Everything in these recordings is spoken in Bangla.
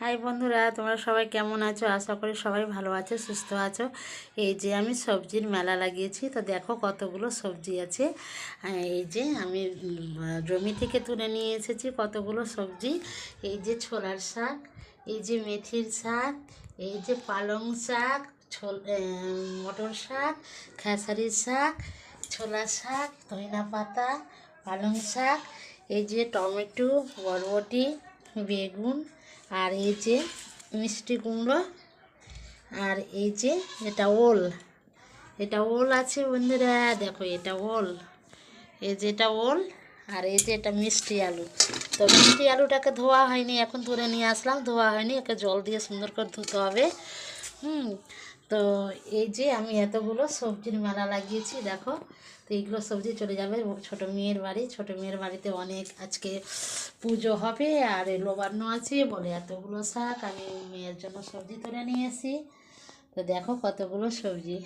হাই বন্ধুরা, তোমরা সবাই কেমন আছো? আশা করি সবাই ভালো আছো, সুস্থ আছো। এই যে আমি সবজির মেলা লাগিয়েছি, তো দেখো কতগুলো সবজি আছে। এই যে আমি জমি থেকে তুলে নিয়ে এসেছি কতগুলো সবজি। এই যে ছোলার শাক, এই যে মেথির শাক, এই যে পালং শাক, মটর শাক, খেসারির শাক, ছোলা শাক, ধনিয়া পাতা, পালং শাক, এই যে টমেটো, বরবটি, বেগুন, আর এই যে মিষ্টি কুমড়ো, আর এই যে এটা ওল আছে বন্ধুরা। দেখো এটা ওল, এই যে এটা ওল, আর এই যে এটা মিষ্টি আলু। তো মিষ্টি আলুটাকে ধোয়া হয়নি, এখন তুলে নিয়ে আসলাম, ধোয়া হয়নি, একে জল দিয়ে সুন্দর করে ধুতে হবে। তো এই যে আমি এতগুলো সবজির মেলা লাগিয়েছি দেখো। তো এইগুলো সবজি চলে যাবে ছোটো মেয়ের বাড়ি। ছোটো মেয়ের বাড়িতে অনেক আজকে পুজো হবে, আর নবান্ন আছে বলে এতগুলো শাক আমি মেয়ের জন্য সবজি তুলে নিয়ে এসি। তো দেখো কতগুলো সবজি,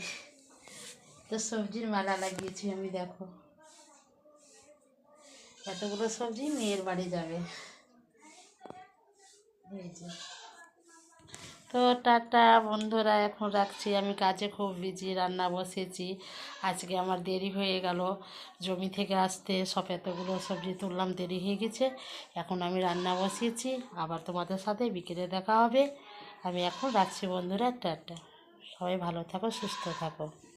তো সবজির মেলা লাগিয়েছি আমি। দেখো এতগুলো সবজি মেয়ের বাড়ি যাবে। এই যে, তো টাটা বন্ধুরা, এখন রাখছি, আমি কাজে খুব বিজি, রান্না বসেছি। আজকে আমার দেরি হয়ে গেল জমি থেকে আসতে, সব এতগুলো সবজি তুললাম, দেরি হয়ে গেছে। এখন আমি রান্না বসিয়েছি, আবার তোমাদের সাথে বিকেলে দেখা হবে। আমি এখন রাখছি বন্ধুরা, টাটা। সবাই ভালো থাকো, সুস্থ থাকো।